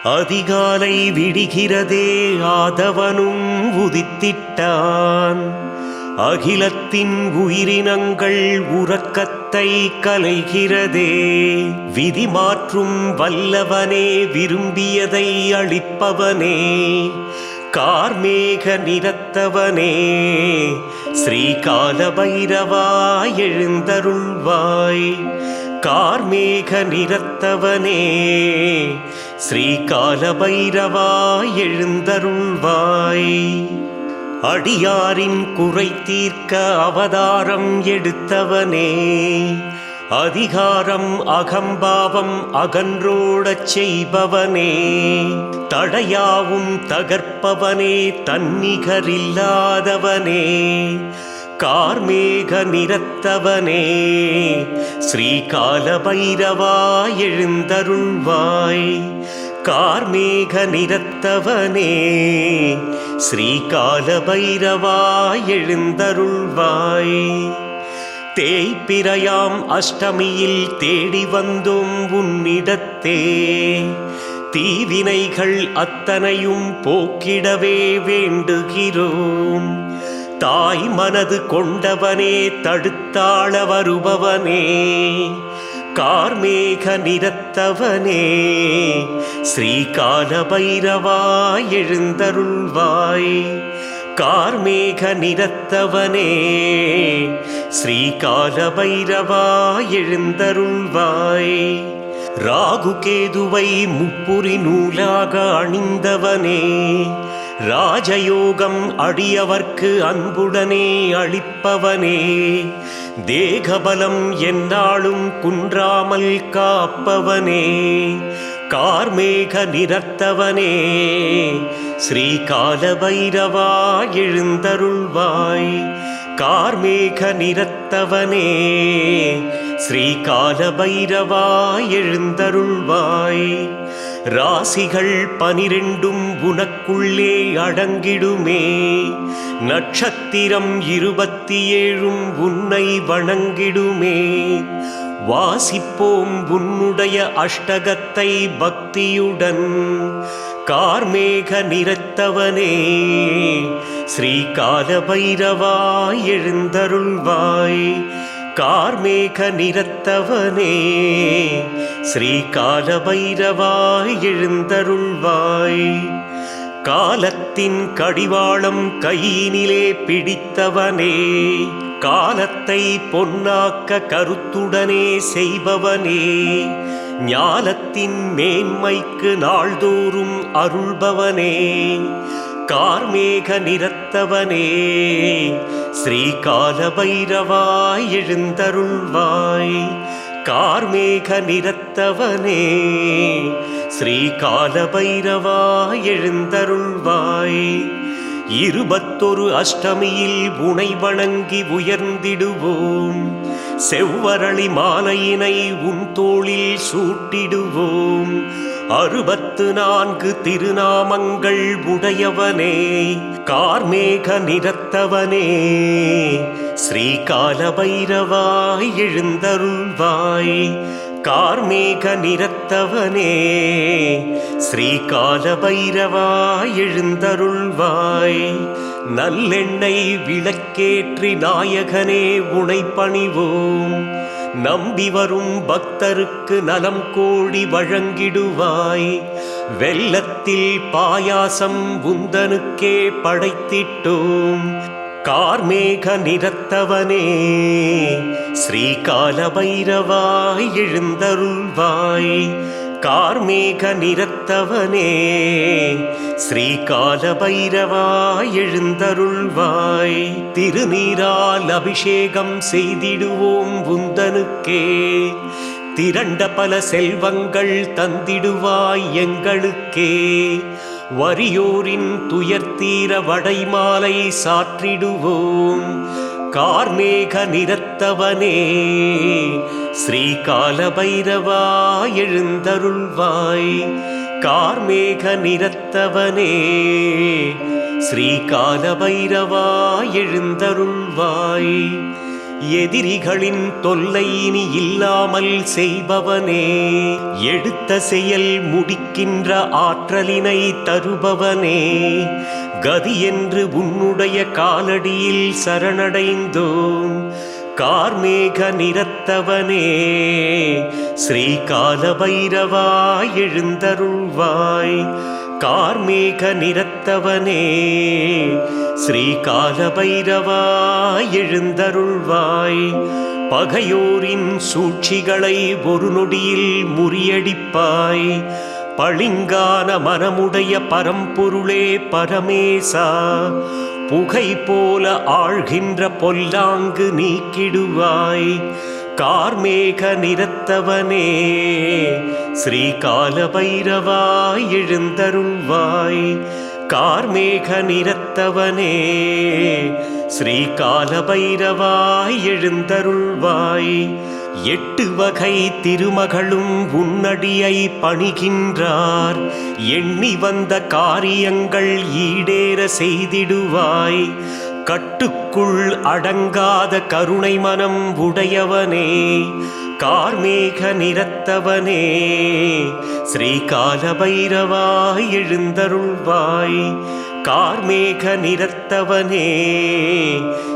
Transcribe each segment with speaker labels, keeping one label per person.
Speaker 1: அதிகாலை விடிகிறதே ஆதவனும் உதித்திட்டான். அகிலத்தின் உயிரினங்கள் உறக்கத்தை கலைகிறதே. விதி மாற்றும் வல்லவனே, விரும்பியதை அளிப்பவனே, கார்மேக நிறத்தவனே, ஸ்ரீகால பைரவா எழுந்தருள்வாய். கார்மேக நிறத்தவனே, ஸ்ரீகால பைரவா எழுந்தருள்வாய். அடியாரின் குறை தீர்க்க அவதாரம் எடுத்தவனே, அதிகாரம் அகம்பாவம் அகன்றோடச் செய்பவனே, தடையாவும் தகர்ப்பவனே, தன்னிகரில்லாதவனே, கார்மேக நிறத்தவனே, ஸ்ரீகால பைரவா எழுந்தருள்வாய். கார்மேக நிறத்தவனே, ஸ்ரீகால பைரவா எழுந்தருள்வாய். தேய்பிறையாம் அஷ்டமியில் தேடி வந்தோம் உன்னிடத்தே. தீவினைகள் அத்தனையும் போக்கிடவே வேண்டுகிறோம். தாய் மனது கொண்டவனே, தடுத்தாள வருபவனே, கார்மேக நிறத்தவனே, ஸ்ரீகால பைரவா எழுந்தருள்வாய். கார்மேக நிறத்தவனே, ஸ்ரீகால பைரவா எழுந்தருள்வாய். ராகு கேதுவை முப்புரி நூலாக அணிந்தவனே, ராஜயோகம் அடியவர்க்கு அன்புடனே அளிப்பவனே, தேகபலம் எந்நாளும் குன்றாமல் காப்பவனே, கார்மேக நிறத்தவனே, ஸ்ரீகால பைரவா எழுந்தருள்வாய். கார்மேக நிறத்தவனே, ஸ்ரீகால பைரவா எழுந்தருள்வாய். ராசிகள் 12 உனக்குள்ளே அடங்கிடுமே. நட்சத்திரம் 27 உன்னை வணங்கிடுமே. வாசிப்போம் உன்னுடைய அஷ்டகத்தை பக்தியுடன். கார்மேக நிறத்தவனே, ஸ்ரீகால பைரவா எழுந்தருள்வாய். கார்மேக நிறத்தவனே, ஸ்ரீகால பைரவா எழுந்தருள்வாய். காலத்தின் கடிவாளம் கையினிலே பிடித்தவனே, காலத்தை பொன்னாக்க கருத்துடனே செய்பவனே, ஞானத்தின் மேன்மைக்கு நாள்தோறும் அருள்பவனே, கார்மேக நிறத்தவனே, ஸ்ரீகால பைரவா எழுந்தருள்வாய். கார்மேக நிறத்தவனே, ஸ்ரீகால பைரவா எழுந்தருள்வாய். 21 அஷ்டமியில் உனை வணங்கி உயர்ந்திடுவோம். செவ்வரளி மாலையினை உன் தோளில் சூட்டிடுவோம். 64 திருநாமங்கள் உடையவனே, கார்மேக நிறத்தவனே, ஸ்ரீகால பைரவா எழுந்தருள்வாய். கார்மேக நிறத்தவனே, ஸ்ரீகால பைரவா எழுந்தருள்வாய். நல்லெண்ணெய் விளக்கேற்றி நாயகனே உனை பணிவோம். நம்பி வரும் பக்தருக்கு நலம் கோடி வழங்கிடுவாய். வெள்ளத்தில் பாயாசம் உந்தனுக்கே படைத்திட்டோம். கார்மேக நிறத்தவனே, ஸ்ரீகால பைரவா எழுந்தருள்வாய். கார்மேக நிறத்தவனே, ஸ்ரீகால பைரவா எழுந்தருள்வாய். திருநீரால் அபிஷேகம் செய்திடுவோம் உந்தனுக்கே. திரண்ட பல செல்வங்கள் தந்திடுவாய் எங்களுக்கே. வறியோரின் துயர்த்தீர வடைமாலை சாற்றிடுவோம். கார்மேக நிறத்தவனே, ஸ்ரீகால பைரவா எழுந்தருள்வாய். கார்மேக நிறத்தவனே, ஸ்ரீகால பைரவா எழுந்தருள்வாய். எதிரிகளின் தொல்லை இனி இல்லாமல் செய்பவனே, எடுத்த செயல் முடிக்கின்ற ஆற்றலினை தருபவனே, கதி என்று உன்னுடைய காலடியில் சரணடைந்தோம். கார்மேக நிறத்தவனே, ஸ்ரீகால பைரவா எழுந்தருள்வாய். கார்மேக நிறத்தவனே, ஸ்ரீகால பைரவா எழுந்தருள்வாய். பகையோரின் சூழ்ச்சிகளை ஒரு நொடியில் முறியடிப்பாய். பளிங்கான மனமுடைய பரம்பொருளே பரமேசா, புகை போல ஆழ்கின்ற பொல்லாங்கு நீக்கிடுவாய். கார்மேக நிறத்தவனே, ஸ்ரீகால பைரவா எழுந்தருள்வாய். கார்மேக நிறத்தவனே, ஸ்ரீகால பைரவா எழுந்தருள்வாய். 8 வகை திருமகளும் உன்னடியை பணிகின்றார். எண்ணி வந்த காரியங்கள் ஈடேற செய்திடுவாய். கட்டுக்குள் அடங்காத கருணை மனம் உடையவனே, கார்மேக நிறத்தவனே, ஸ்ரீகால பைரவா எழுந்தருள்வாய். கார்மேக நிறத்தவனே,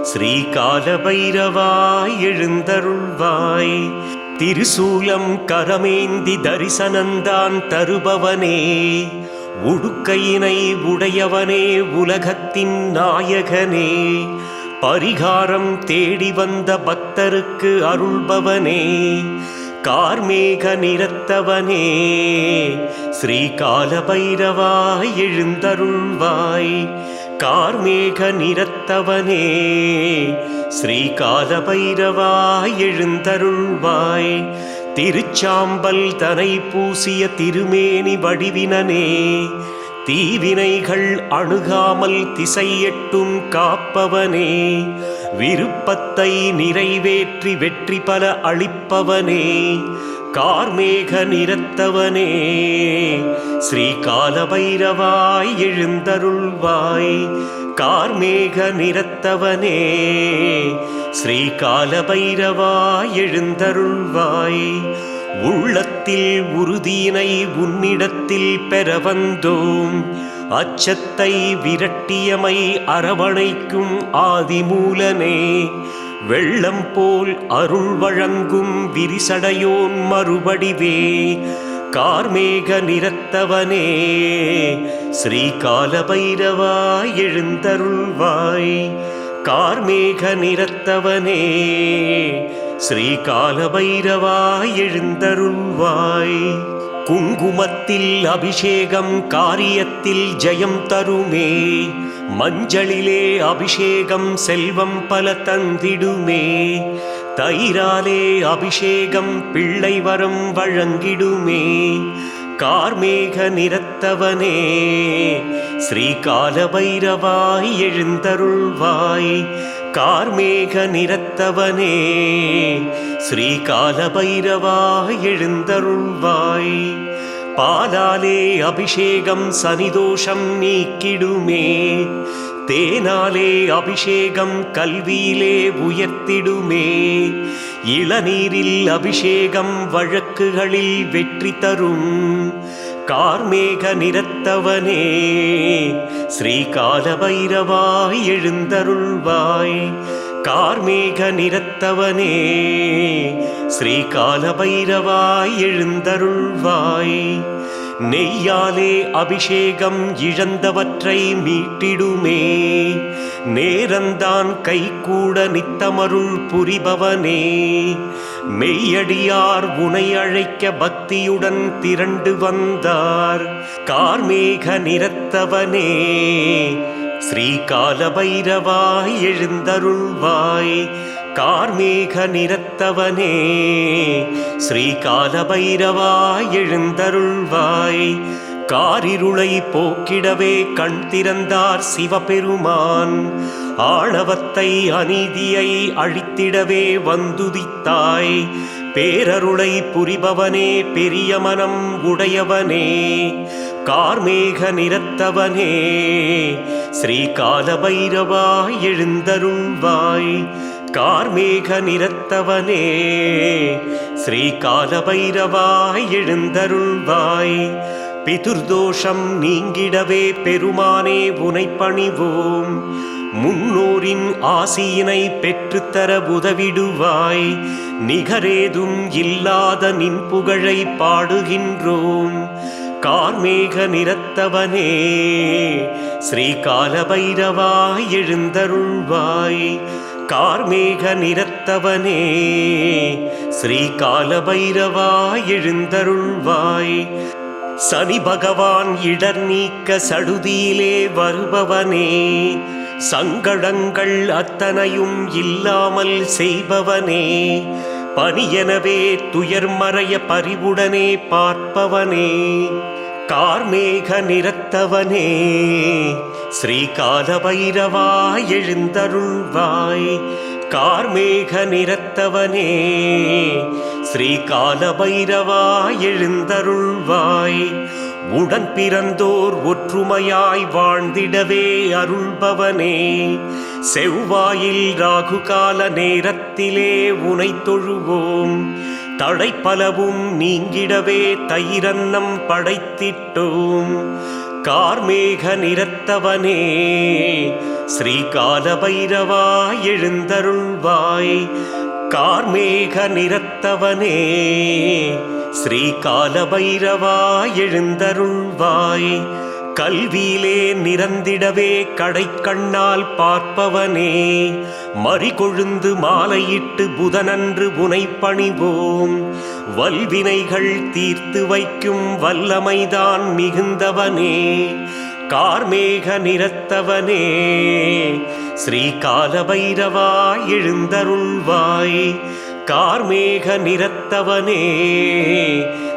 Speaker 1: ஸ்ரீகால பைரவா எழுந்தருள்வாய். திருசூலம் கரமேந்தி தரிசனந்தான் தருபவனே, உடுக்கையினை உடையவனே, உலகத்தின் நாயகனே, பரிகாரம் தேடி வந்த பக்தருக்கு அருள்பவனே, கார்மேக நிறத்தவனே, ஸ்ரீகால பைரவா எழுந்தருள்வாய். கார்மேக நிறத்தவனே, ஸ்ரீகால பைரவா எழுந்தருள்வாய். திருச்சாம்பல் தனை பூசிய திருமேனி வடிவினனே, தீவினைகள் அணுகாமல் திசையெட்டும் காப்பவனே, விருப்பத்தை நிறைவேற்றி வெற்றி பல அளிப்பவனே, கார்மேக நிறத்தவனே, ஸ்ரீகால பைரவா எழுந்தருள்வாய். கார்மேக நிறத்தவனே, ஸ்ரீகால பைரவா எழுந்தருள்வாய். உள்ளத்தில் உறுதியினை உன்னிடத்தில் பெற வந்தோம். அச்சத்தை விரட்டியமை அரவணைக்கும் ஆதிமூலனே, வெள்ளம் போல் அருள் வழங்கும் விரிசடையோன் மறுபடிவே, கார்மேக நிறத்தவனே, ஸ்ரீகால பைரவா எழுந்தருள்வாய். கார்மேக நிறத்தவனே, ஸ்ரீகால பைரவா எழுந்தருள்வாய். குங்குமத்தில் அபிஷேகம் காரியத்தில் ஜெயம் தருமே, மஞ்சளிலே அபிஷேகம் செல்வம் பல தந்திடுமே, தயிராலே அபிஷேகம் பிள்ளை வரம் வழங்கிடுமே, கார்மேக நிறத்தவனே, ஸ்ரீகால பைரவா எழுந்தருள்வாய். கார்மேக நிறத்தவனே, ஸ்ரீகால பைரவா எழுந்தருள்வாய். பாலாலே அபிஷேகம் சனிதோஷம் நீக்கிடுமே, தேனாலே அபிஷேகம் கல்வியிலே உயர்த்திடுமே, இளநீரில் அபிஷேகம் வழக்குகளில் வெற்றி தரும், கார்மேக நிறத்தவனே, ஸ்ரீகால பைரவா எழுந்தருள்வாய். கார்மேக நிறத்தவனே, ஸ்ரீகால பைரவா எழுந்தருள்வாய். நெய்யாலே அபிஷேகம் இழந்தவற்றை மீட்டிடுமே, நேரந்தான் கைகூட நித்தமருள் புரிபவனே, மெய்யடியார் உனை அழைக்க பக்தியுடன் திரண்டு வந்தார், கார்மேக நிறத்தவனே, ஸ்ரீகால பைரவா எழுந்தருள்வாய். கார்மேக நிறத்தவனே, ஸ்ரீகால பைரவா எழுந்தருள்வாய். காரிருளை போக்கிடவே கண் திறந்தார் சிவபெருமான், ஆணவத்தை அநீதியை அழித்திடவே வந்துதித்தாய், பேரருளை புரிபவனே, பெரிய மனம் உடையவனே, கார்மேக நிறத்தவனே, ஸ்ரீகால பைரவா எழுந்தருள்வாய். கார்மேக நிறத்தவனே ஸ்ரீ காலபைரவாய் எழுந்தருள்வாய். பிதுர்தோஷம் நீங்கிடவே பெருமானே உனை பணிவோம். முன்னோரின் ஆசியினை பெற்றுத்தர உதவிடுவாய். நிகரேதும் இல்லாத நின் புகழை பாடுகின்றோம். கார்மேக நிறத்தவனே ஸ்ரீ காலபைரவாய் எழுந்தருள்வாய். கார்மேக நிறத்தவனே ஸ்ரீ காலபைரவாய் எழுந்தருள்வாய். சனி பகவான் இடர் நீக்க சடுதியிலே வருபவனே, சங்கடங்கள் அத்தனையும் இல்லாமல் செய்பவனே, பணியெனவே துயர்மறைய பரிவுடனே பார்ப்பவனே. கார்மேக நிறத்தவனே ஸ்ரீ காலபைரவாய் எழுந்தருள்வாய். கார்மேக நிறத்தவனே ஸ்ரீ காலபைரவாய் எழுந்தருள்வாய். உடன் பிறந்தோர் ஒற்றுமையாய் வாழ்ந்திடவே அருள்பவனே, செவ்வாயில் ராகுகால நேரத்திலே உனை தொழுவோம். தடைப்பலவும் நீங்கிடவே தயிரன்னம் படைத்திட்டோம். கார்மேக நிறத்தவனே ஸ்ரீ காலபைரவாய் எழுந்தருள்வாய். கார்மேக நிறத்தவனே ஸ்ரீ காலபைரவாய் எழுந்தருள்வாய். கல்வியிலே நிறந்திடவே கடைக்கண்ணால் பார்ப்பவனே, மறிகொழுந்து மாலையிட்டு புதனன்று உனை பணிவோம். வல்வினைகள் தீர்த்து வைக்கும் வல்லமைதான் மிகுந்தவனே. கார்மேக நிறத்தவனே ஸ்ரீ காலபைரவாய் எழுந்தருள்வாய். கார்மேக நிறத்தவனே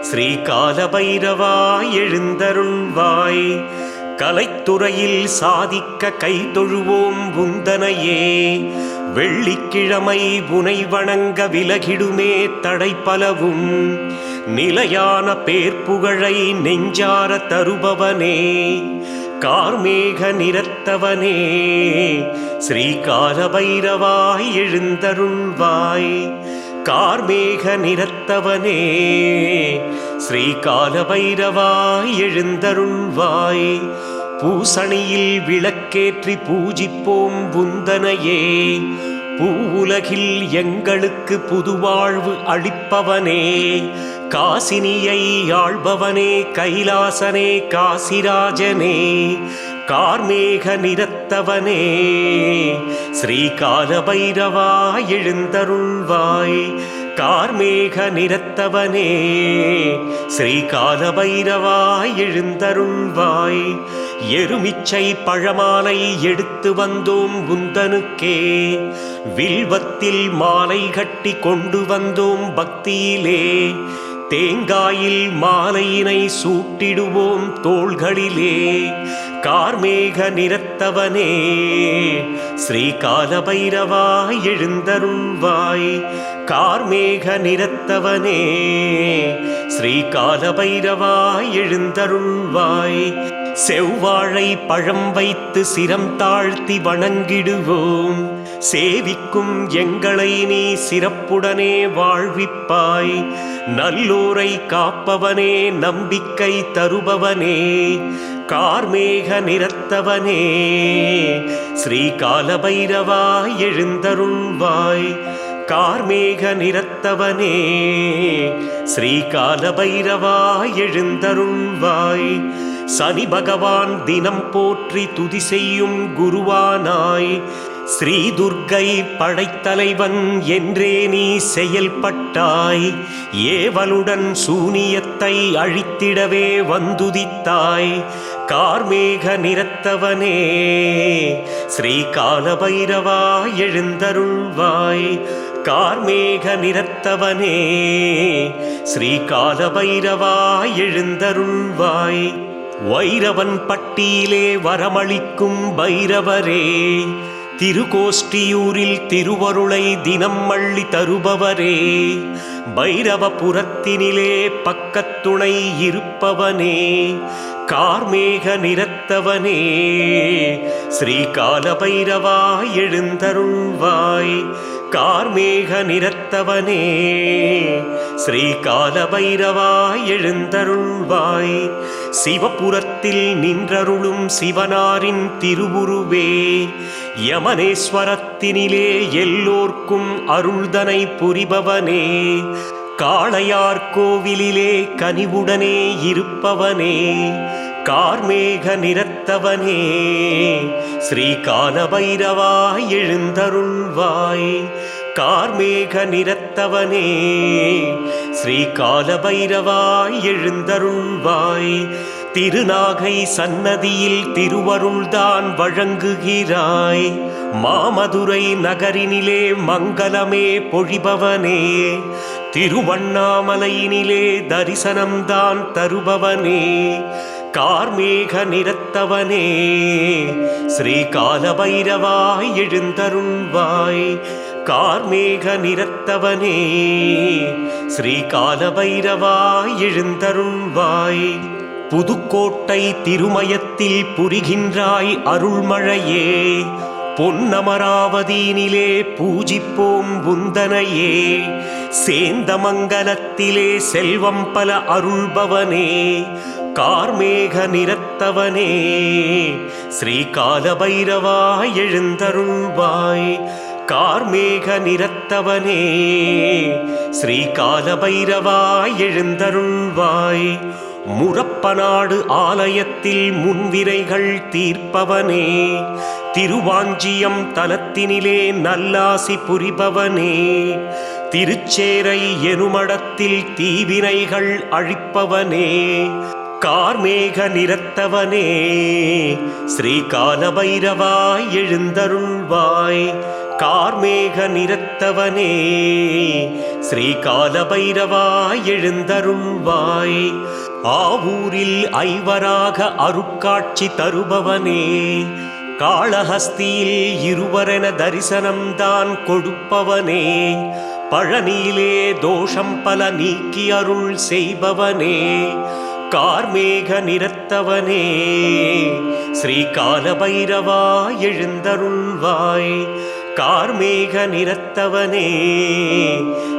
Speaker 1: ஸ்ரீ காலபைரவாய் எழுந்தருள்வாய். கலைத்துறையில் சாதிக்க கை தொழுவோம் உந்தனையே, வெள்ளிக்கிழமை உனை வணங்க விலகிடுமே தடைப்பலவும். நிலையான பேர்ப்புகழை நெஞ்சார தருபவனே, கார்மேக நிறத்தவனே ஸ்ரீ காலபைரவாய் எழுந்தருள்வாய். கார்மேக நிறத்தவனே ஸ்ரீ காலபைரவாய் எழுந்தருள்வாய். பூசணியில் விளக்கேற்றி பூஜிப்போம் உந்தனையே, பூவுலகில் எங்களுக்கு புதுவாழ்வு அளிப்பவனே. காசினியை ஆள்பவனே, கைலாசனே, காசிராஜனே. கார்மேக நிறத்தவனே ஸ்ரீ காலபைரவாய் எழுந்தருள்வாய். கார்மேக நிறத்தவனே ஸ்ரீ காலபைரவாய் எழுந்தருள்வாய். எருமிச்சை பழமாலை எடுத்து வந்தோம் உந்தனுக்கே, வில்வத்தில் மாலை கட்டி கொண்டு வந்தோம் பக்தியிலே. தேங்காயில் மாலையினை சூட்டிடுவோம் தோள்களிலே. கார்மேக நிறத்தவனே ஸ்ரீ காலபைரவாய் எழுந்தருள்வாய். கார்மேக நிறத்தவனே ஸ்ரீ காலபைரவாய் எழுந்தருள்வாய். செவ்வாழை பழம் வைத்து சிரம் தாழ்த்தி வணங்கிடுவோம். சேவிக்கும் எங்களை நீ சிறப்புடனே வாழ்விப்பாய். நல்லோரை காப்பவனே, நம்பிக்கை தருபவனே. கார்மேக நிறத்தவனே ஸ்ரீ காலபைரவாய் எழுந்தருள்வாய். கார்மேக நிறத்தவனே ஸ்ரீ காலபைரவாய் எழுந்தருள்வாய். சனி பகவான் தினம் போற்றி துதி செய்யும் குருவானாய். ஸ்ரீ துர்க்கை படைத்தலைவன் என்றே நீ செயல்பட்டாய். ஏவலுடன் சூனியத்தை அழித்திடவே வந்துதித்தாய். கார்மேக நிறத்தவனே ஸ்ரீ காலபைரவாய் எழுந்தருள்வாய். கார்மேக நிறத்தவனே ஸ்ரீ காலபைரவாய் எழுந்தருள்வாய். வைரவன் பட்டியிலே வரமளிக்கும் பைரவரே, திருக்கோஷ்டியூரில் திருவருளை தினம் அள்ளி தருபவரே. பைரவபுரத்தினிலே பக்கத்துணை இருப்பவனே. கார்மேக நிறத்தவனே ஸ்ரீ காலபைரவாய் எழுந்தருள்வாய். கார்மேக நிறத்தவனே ஸ்ரீகால பைரவாய் எழுந்தருள்வாய். சிவபுரத்தில் நின்றருளும் சிவனாரின் திருவுருவே யமனேஸ்வரத்தினிலே எல்லோர்க்கும் அருள்தனை புரிபவனே. காளையார் கோவிலிலே கனிவுடனே இருப்பவனே கார்மேக நிறத்தவனே ஸ்ரீகால பைரவாய் எழுந்தருள்வாய். கார்மேக நிறத்தவனே ஸ்ரீகால பைரவாய் எழுந்தருள்வாய். திருநாகை சன்னதியில் திருவருள்தான் வழங்குகிறாய். மாமதுரை நகரினிலே மங்களமே பொழிபவனே திருவண்ணாமலையினிலே தரிசனம்தான் தருபவனே கார்மேக நிறத்தவனே ஸ்ரீகால பைரவாய் எழுந்தருள்வாய். கார்மேக நிறத்தவனே ஸ்ரீகால பைரவாய் எழுந்தருள்வாய். புதுக்கோட்டை திருமயத்தில் புரிகின்றாய் அருள்மழையே பொன்னமராவதியினிலே பூஜிப்போம் உந்தனையே. சேந்தமங்கலத்திலே செல்வம் பல அருள்பவனே கார்மேக நிறத்தவனே ஸ்ரீகால பைரவாய் எழுந்தருள்வாய். கார்மேக நிறத்தவனே ஸ்ரீகால பைரவாய் எழுந்தருள்வாய். முரப்பநாடு ஆலயத்தில் முன்விரைகள் தீர்ப்பவனே திருவாஞ்சியம் தலத்தினிலே நல்லாசி புரிபவனே. திருச்சேரை எனுமடத்தில் தீவினைகள் அழிப்பவனே கார்மேக நிறத்தவனே ஸ்ரீகால பைரவாய் எழுந்தருள்வாய். கார்மேக நிறத்தவனே ஸ்ரீகால பைரவாய் எழுந்தருள்வாய். ஆவூரில் ஐவராக அருட்காட்சி தருபவனே காளஹஸ்தியில் இருவரென தரிசனம்தான் கொடுப்பவனே. பழனியிலே தோஷம் பல நீக்கி அருள் செய்பவனே கார்மேக நிறத்தவனே ஸ்ரீகால பைரவாய் எழுந்தருள்வாய். கார்மேக நிறத்தவனே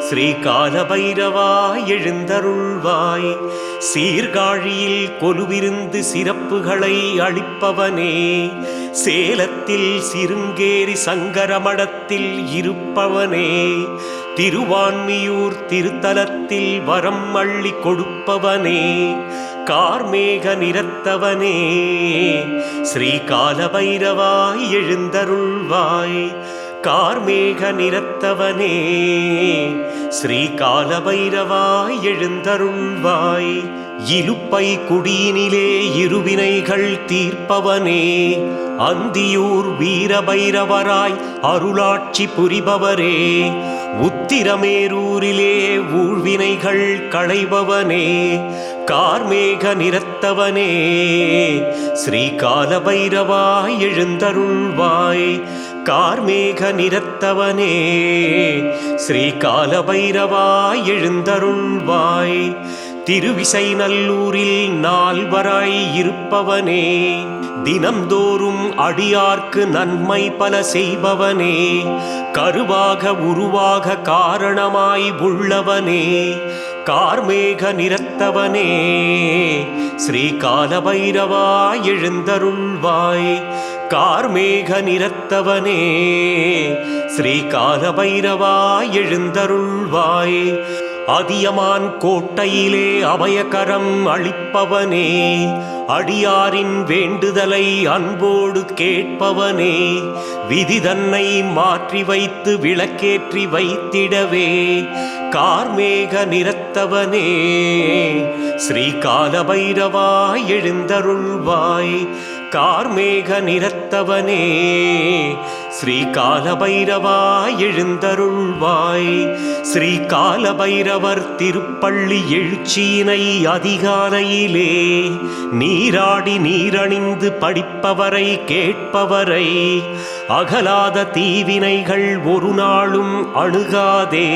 Speaker 1: ஸ்ரீகால பைரவாய் எழுந்தருள்வாய். சீர்காழியில் கொலுவிருந்து சிறப்புகளை அளிப்பவனே சேலத்தில் சிருங்கேரி சங்கரமடத்தில் இருப்பவனே. திருவான்மியூர் திருத்தலத்தில் வரம் அள்ளி கொடுப்பவனே கார்மேக நிறத்தவனே ஸ்ரீகால பைரவாய் எழுந்தருள்வாய். கார்மேக நிறத்தவனே ஸ்ரீகால பைரவாய் எழுந்தருள்வாய். இலுப்பை குடியினிலே இருவினைகள் தீர்ப்பவனே அந்தியூர் வீரபைரவராய் அருளாட்சி புரிபவரே. உத்திரமேரூரிலே ஊழ்வினைகள் களைபவனே கார்மேக நிறத்தவனே ஸ்ரீகால பைரவாய் எழுந்தருள்வாய். கார்மேக நிறத்தவனே ஸ்ரீகால பைரவாய் எழுந்தருள்வாய். திருவிசைநல்லூரில் நால்வராய் இருப்பவனே தினம்தோறும் அடியார்க்கு நன்மை பல செய்பவனே. கருவாக உருவாக காரணமாய் உள்ளவனே கார்மேக நிறத்தவனே ஸ்ரீகால பைரவாய் எழுந்தருள்வாய். கார்மேக நிறத்தவனே ஸ்ரீகால பைரவாய் எழுந்தருள்வாய். அதியமான் கோட்டையிலே அபயகரம் அளிப்பவனே அடியாரின் வேண்டுதலை அன்போடு கேட்பவனே. விதி தன்னை மாற்றி வைத்து விளக்கேற்றி வைத்திடவே கார்மேக நிறத்தவனே ஸ்ரீகால பைரவாய் எழுந்தருள்வாய். கார்மேக நிறத்தவனே ஸ்ரீகால பைரவாய் எழுந்தருள்வாய். ஸ்ரீகால பைரவர் திருப்பள்ளி எழுச்சியினை அதிகாலையிலே நீராடி நீரணிந்து படிப்பவரை கேட்பவரை அகலாத தீவினைகள் ஒரு நாளும் அணுகாதே.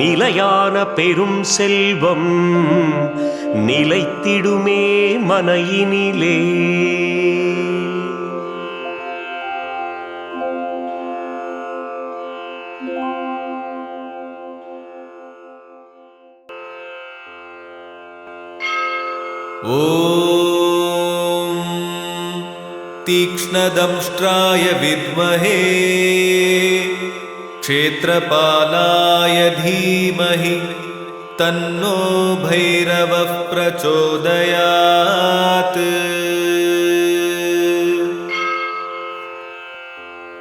Speaker 1: நிலையான பெரும் செல்வம் நிலைத்திடுமே மனையினிலே.
Speaker 2: ॐ तीक्ष्णदंष्ट्राय विद्महे क्षेत्रपालाय धीमहि तन्नो भैरवः प्रचोदयात्।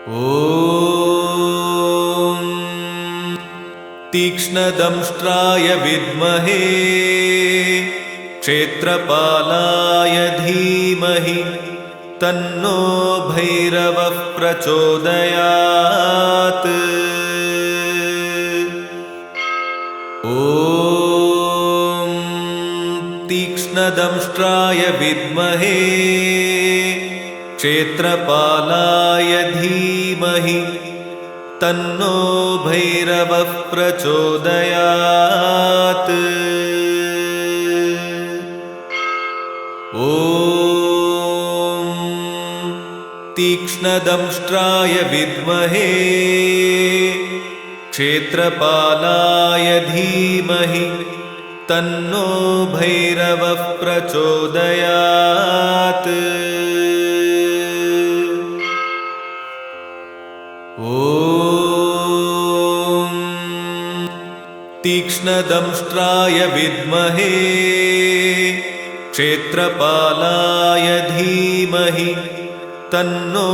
Speaker 2: ॐ तीक्ष्णदंष्ट्राय विद्महे क्षेत्रपालाय धीमहि तन्नो भैरवः प्रचोदयात्। ॐ तीक्ष्णदंष्ट्राय विद्महे क्षेत्रपालाय धीमहि तन्नो भैरवः प्रचोदयात्। ॐ तीक्ष्णदंष्ट्राय विद्महे क्षेत्रपालाय धीमहि तन्नो भैरवः प्रचोदयात्। ॐ तीक्ष्णदंष्ट्राय विद्महे क्षेत्रपालाय धीमहि तन्नो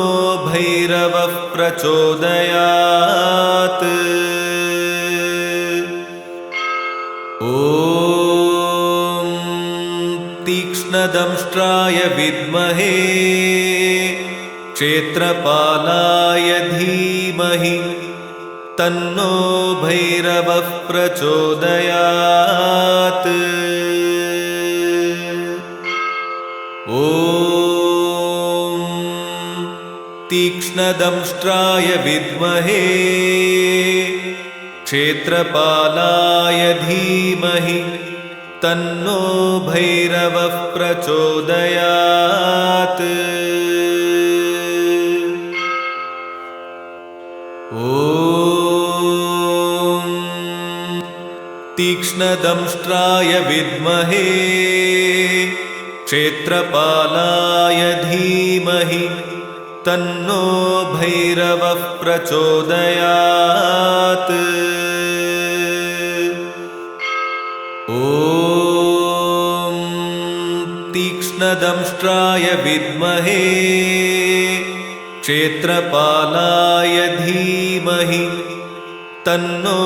Speaker 2: भैरवः प्रचोदयात्। ॐ तीक्ष्णदंष्ट्राय विद्महे क्षेत्रपालाय धीमहि तन्नो भैरवः प्रचोदयात्। ॐ तीक्ष्णदंष्ट्राय विद्महे क्षेत्रपालाय धीमहि तन्नो भैरवः प्रचोदयात्। ॐ तीक्ष्णदंष्ट्राय विद्महे क्षेत्रपालाय धीमहि तन्नो भैरवः प्रचोदयात्। ॐ तीक्ष्णदंष्ट्राय विद्महे क्षेत्रपालाय धीमहि तन्नो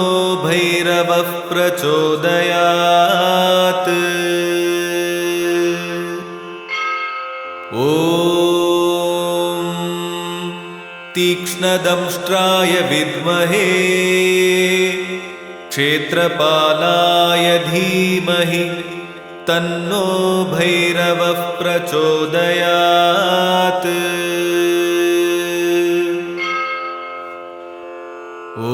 Speaker 2: भैरवः प्रचोदयात्। ॐ तीक्ष्णदंष्ट्राय विद्महे क्षेत्रपालाय धीमहि तन्नो भैरवः प्रचोदयात्। ॐ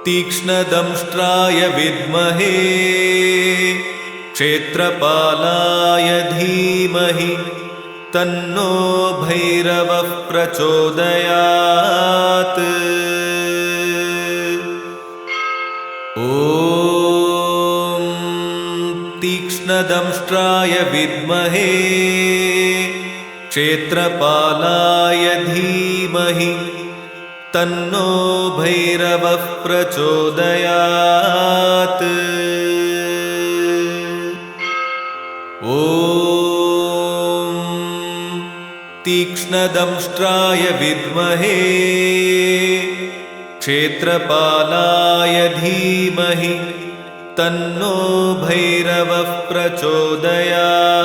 Speaker 2: तीक्ष्णदंष्ट्राय विद्महे क्षेत्रपालाय धीमहि तन्नो भैरवः प्रचोदयात्। ॐ तीक्ष्णदंष्ट्राय विद्महे क्षेत्रपालाय धीमहि तन्नो भैरवः प्रचोदयात्। ॐ तीक्ष्णदंष्ट्राय विद्महे क्षेत्रपालाय धीमहि तन्नो भैरवः प्रचोदयात्।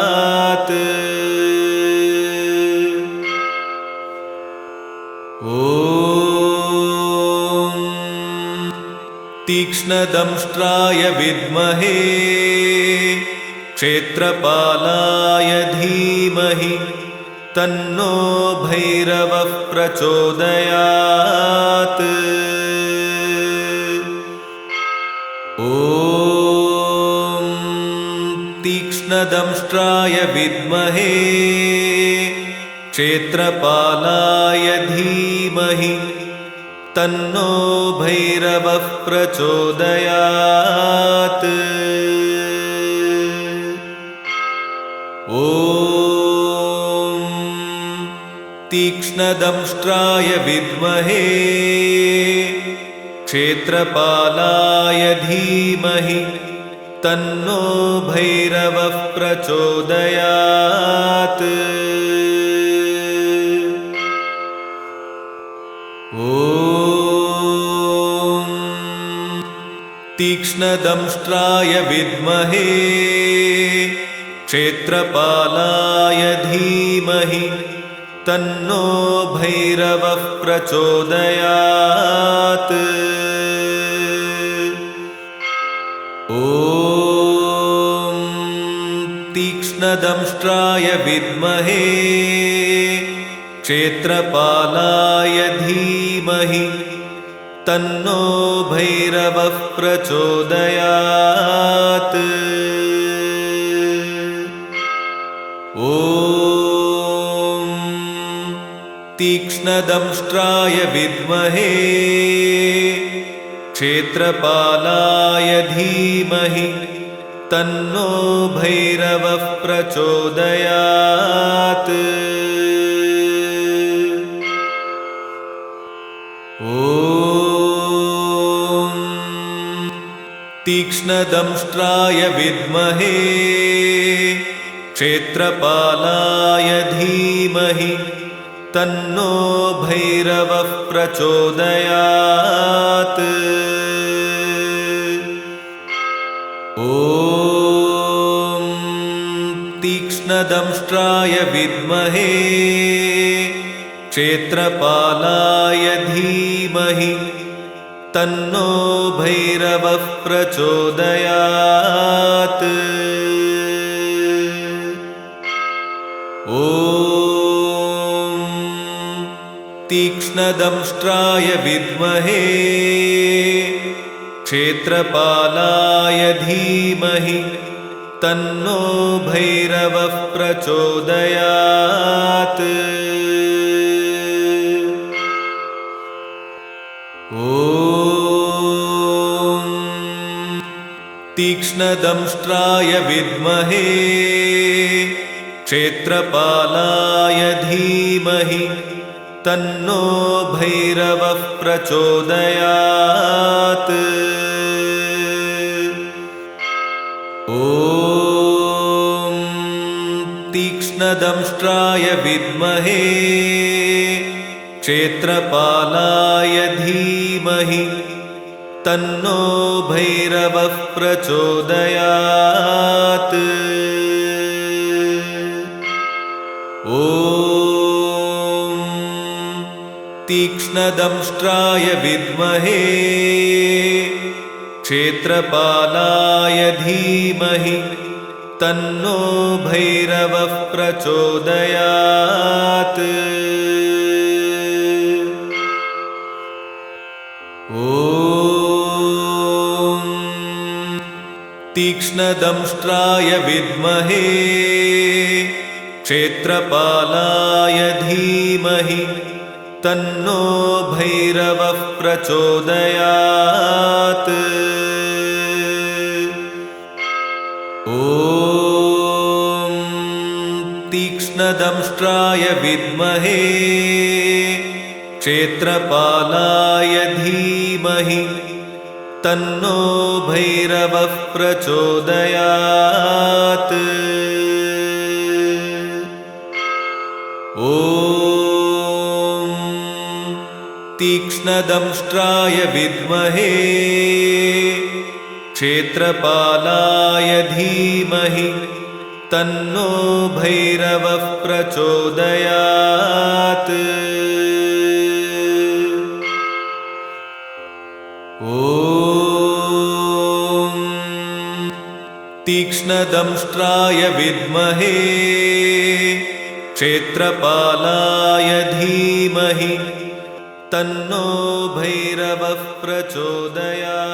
Speaker 2: ॐ तीक्ष्णदंष्ट्राय विद्महे क्षेत्रपालाय धीमहि तन्नो भैरवः प्रचोदयात्। ॐ तीक्ष्णदंष्ट्राय विद्महे क्षेत्रपालाय धीमहि तन्नो भैरवः प्रचोदयात्। तीक्ष्णदंष्ट्राय विद्महे क्षेत्रपालाय धीमहि तन्नो भैरवः प्रचोदयात्। ॐ तीक्ष्णदंष्ट्राय विद्महे क्षेत्रपालाय धीमहि तन्नो भैरवः प्रचोदयात्। ॐ तीक्ष्णदंष्ट्राय विद्महे क्षेत्रपालाय धीमहि तन्नो भैरवः प्रचोदयात्। ॐ तीक्ष्णदंष्ट्राय विद्महे क्षेत्रपालाय धीमहि तन्नो भैरवः प्रचोदयात्। ॐ तीक्ष्णदंष्ट्राय विद्महे क्षेत्रपालाय धीमहि तन्नो भैरवः प्रचोदयात्। ॐ तीक्ष्णदंष्ट्राय विद्महे क्षेत्रपालाय धीमहि तन्नो भैरवः प्रचोदयात्। ॐ तीक्ष्णदंष्ट्राय विद्महे क्षेत्रपालाय धीमहि तन्नो भैरवः प्रचोदयात्। ॐ तीक्ष्णदंष्ट्राय विद्महे क्षेत्रपालाय धीमहि तन्नो भैरवः प्रचोदयात्। ॐ तीक्ष्णदंष्ट्राय विद्महे क्षेत्रपालाय धीमहि तन्नो भैरवः प्रचोदयात्। ॐ तीक्ष्णदंष्ट्राय विद्महे क्षेत्रपालाय धीमहि तन्नो भैरवः प्रचोदयात्। ॐ तीक्ष्णदंष्ट्राय विद्महे क्षेत्रपालाय धीमहि तन्नो भैरवः प्रचोदयात्। ॐ तीक्ष्णदंष्ट्राय विद्महे क्षेत्रपालाय धीमहि तन्नो भैरवः प्रचोदयात्। ॐ तीक्ष्णदंष्ट्राय विद्महे क्षेत्रपालाय धीमहि तन्नो भैरवः प्रचोदयात्। ॐ तीक्ष्णदंष्ट्राय विद्महे क्षेत्रपालाय धीमहि तन्नो भैरवः प्रचोदयात्।